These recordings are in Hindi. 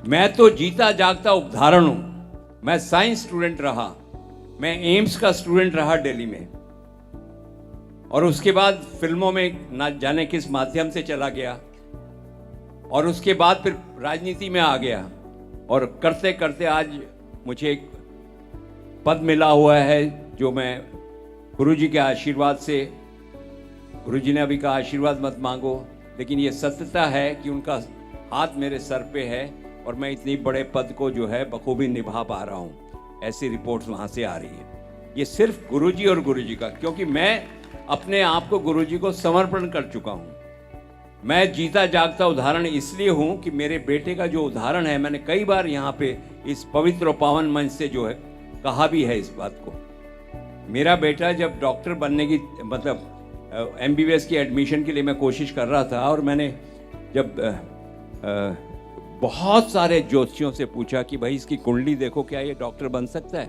मैं तो जीता जागता उदाहरण हूं। मैं साइंस स्टूडेंट रहा, मैं एम्स का स्टूडेंट रहा दिल्ली में, और उसके बाद फिल्मों में ना जाने किस माध्यम से चला गया, और उसके बाद फिर राजनीति में आ गया, और करते करते आज मुझे एक पद मिला हुआ है जो मैं गुरुजी के आशीर्वाद से, गुरुजी ने अभी कहा आशीर्वाद मत मांगो, लेकिन ये सत्यता है कि उनका हाथ मेरे सर पे है और मैं इतनी बड़े पद को जो है बखूबी निभा पा रहा हूँ। ऐसी रिपोर्ट्स वहाँ से आ रही है। ये सिर्फ गुरुजी और गुरुजी का, क्योंकि मैं अपने आप को गुरुजी को समर्पण कर चुका हूँ। मैं जीता जागता उदाहरण इसलिए हूँ कि मेरे बेटे का जो उदाहरण है, मैंने कई बार यहाँ पे इस पवित्र और पावन मंच से जो है कहा भी है इस बात को। मेरा बेटा जब डॉक्टर बनने की मतलब MBBS की एडमिशन के लिए मैं कोशिश कर रहा था, और मैंने जब बहुत सारे ज्योतिषियों से पूछा कि भाई इसकी कुंडली देखो, क्या ये डॉक्टर बन सकता है,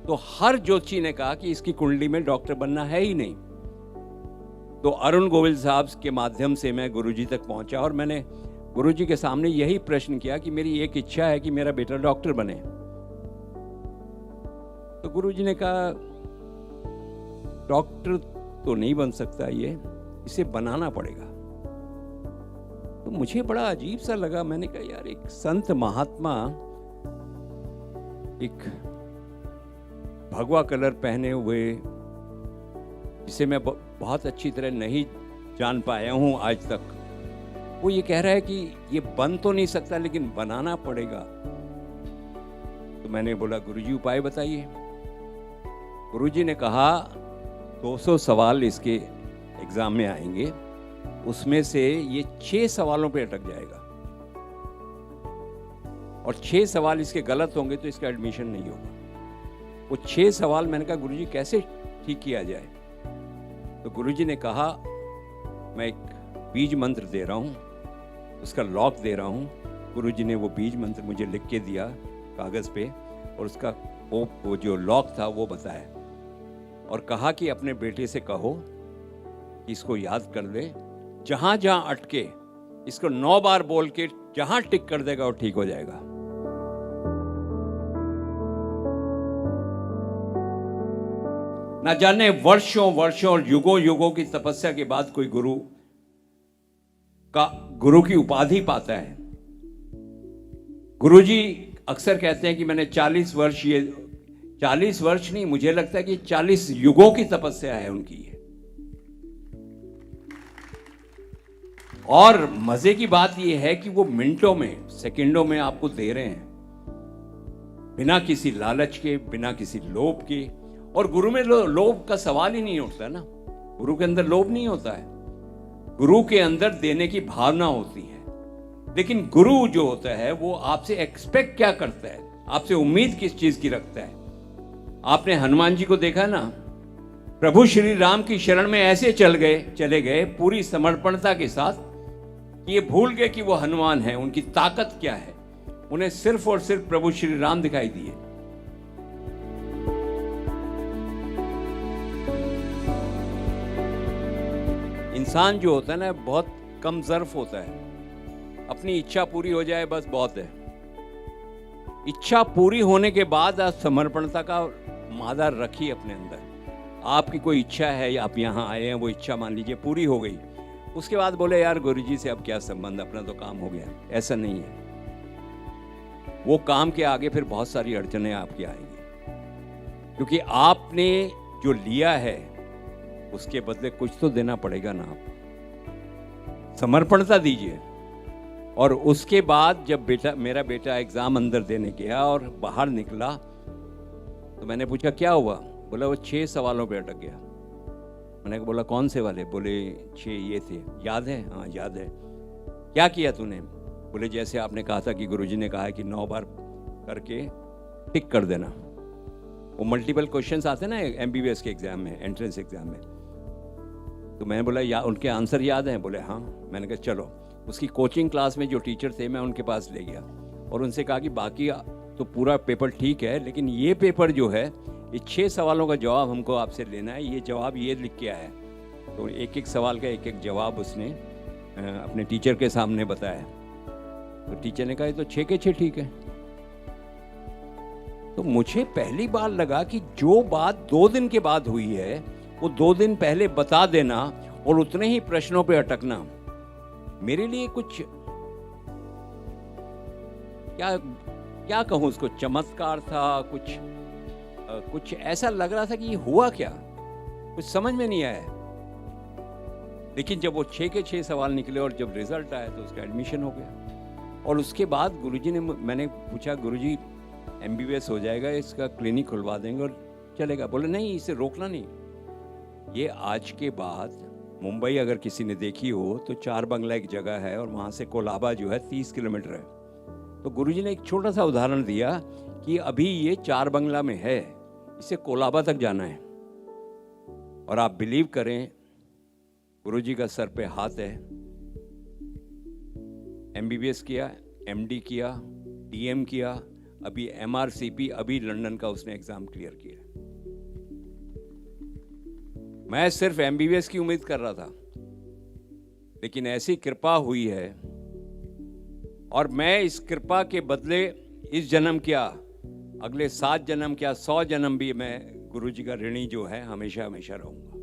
तो हर ज्योतिषी ने कहा कि इसकी कुंडली में डॉक्टर बनना है ही नहीं। तो अरुण गोविल साहब के माध्यम से मैं गुरुजी तक पहुंचा, और मैंने गुरुजी के सामने यही प्रश्न किया कि मेरी एक इच्छा है कि मेरा बेटा डॉक्टर बने। तो गुरुजी ने कहा डॉक्टर तो नहीं बन सकता, ये इसे बनाना पड़ेगा। तो मुझे बड़ा अजीब सा लगा। मैंने कहा यार, एक संत महात्मा एक भगवा कलर पहने हुए, जिसे मैं बहुत अच्छी तरह नहीं जान पाया हूं आज तक, वो ये कह रहा है कि ये बन तो नहीं सकता लेकिन बनाना पड़ेगा। तो मैंने बोला गुरुजी उपाय बताइए। गुरुजी ने कहा 200 सवाल इसके एग्जाम में आएंगे, उसमें से ये 6 सवालों पे अटक जाएगा, और 6 सवाल इसके गलत होंगे तो इसका एडमिशन नहीं होगा। वो 6 सवाल, मैंने कहा गुरुजी कैसे ठीक किया जाए? तो गुरुजी ने कहा मैं एक बीज मंत्र दे रहा हूँ, उसका लॉक दे रहा हूँ। गुरुजी ने वो बीज मंत्र मुझे लिख के दिया कागज़ पे, और उसका वो जो लॉक था वो बताया, और कहा कि अपने बेटे से कहो कि इसको याद कर ले, जहां जहां अटके इसको 9 बार बोल के जहां टिक कर देगा वो ठीक हो जाएगा। ना जाने वर्षों वर्षों और युगों युगों की तपस्या के बाद कोई गुरु की उपाधि पाता है। गुरुजी अक्सर कहते हैं कि मैंने 40 वर्ष, ये 40 वर्ष नहीं, मुझे लगता है कि 40 युगों की तपस्या है उनकी ये। और मजे की बात ये है कि वो मिनटों में, सेकंडों में आपको दे रहे हैं, बिना किसी लालच के, बिना किसी लोभ के। और गुरु में लोभ का सवाल ही नहीं उठता ना। गुरु के अंदर लोभ नहीं होता है, गुरु के अंदर देने की भावना होती है। लेकिन गुरु जो होता है वो आपसे एक्सपेक्ट क्या करता है, आपसे उम्मीद किस चीज की रखता है। आपने हनुमान जी को देखा ना, प्रभु श्री राम की शरण में ऐसे चले गए पूरी समर्पणता के साथ, ये भूल गए कि वो हनुमान है, उनकी ताकत क्या है। उन्हें सिर्फ और सिर्फ प्रभु श्री राम दिखाई दिए। इंसान जो होता है ना, बहुत कम ज़र्फ होता है। अपनी इच्छा पूरी हो जाए बस बहुत है। इच्छा पूरी होने के बाद आप समर्पणता का मादा रखिए अपने अंदर। आपकी कोई इच्छा है या आप यहाँ आए हैं, वो इच्छा मान लीजिए पूरी हो गई, उसके बाद बोले यार गुरुजी से अब क्या संबंध, अपना तो काम हो गया। ऐसा नहीं है। वो काम के आगे फिर बहुत सारी अड़चनें आपकी आएंगी, क्योंकि आपने जो लिया है उसके बदले कुछ तो देना पड़ेगा ना। आप समर्पणता दीजिए। और उसके बाद जब मेरा बेटा एग्जाम अंदर देने गया और बाहर निकला, तो मैंने पूछा क्या हुआ? बोला वो 6 सवालों पे अटक गया। मैंने बोला कौन से वाले? बोले 6 ये थे। याद है? हाँ याद है। क्या किया तूने? बोले जैसे आपने कहा था कि गुरुजी ने कहा है कि 9 बार करके टिक कर देना। वो मल्टीपल क्वेश्चंस आते हैं ना MBBS के एग्जाम में, एंट्रेंस एग्जाम में। तो मैंने बोला उनके आंसर याद हैं? बोले हाँ। मैंने कहा चलो। उसकी कोचिंग क्लास में जो टीचर थे मैं उनके पास ले गया और उनसे कहा कि बाकी तो पूरा पेपर ठीक है, लेकिन ये पेपर जो है, ये 6 सवालों का जवाब हमको आपसे लेना है। ये जवाब ये लिख के आया। तो एक एक सवाल का एक एक जवाब उसने अपने टीचर के सामने बताया। तो टीचर ने कहा ये तो 6 के 6 ठीक है। तो मुझे पहली बार लगा कि जो बात 2 दिन के बाद हुई है वो 2 दिन पहले बता देना और उतने ही प्रश्नों पे अटकना मेरे लिए कुछ क्या कहूं उसको, चमत्कार था, कुछ ऐसा लग रहा था कि ये हुआ क्या, कुछ समझ में नहीं आया। लेकिन जब वो 6 के 6 सवाल निकले और जब रिजल्ट आया तो उसका एडमिशन हो गया। और उसके बाद गुरुजी ने, मैंने पूछा गुरुजी MBBS हो जाएगा, इसका क्लिनिक खुलवा देंगे और चलेगा? बोले नहीं, इसे रोकना नहीं। ये आज के बाद मुंबई अगर किसी ने देखी हो तो 4 बंगला एक जगह है और वहाँ से कोलाबा जो है 30 किलोमीटर है। तो गुरुजी ने एक छोटा सा उदाहरण दिया कि अभी ये 4 बंगला में है, इसे कोलाबा तक जाना है। और आप बिलीव करें, गुरुजी का सर पे हाथ है। MBBS किया, MD किया, DM किया, अभी MRCP, अभी लंदन का उसने एग्जाम क्लियर किया। मैं सिर्फ MBBS की उम्मीद कर रहा था, लेकिन ऐसी कृपा हुई है और मैं इस कृपा के बदले इस जन्म क्या, अगले 7 जन्म क्या, 100 जन्म भी मैं गुरुजी का ऋणी जो है हमेशा हमेशा रहूंगा।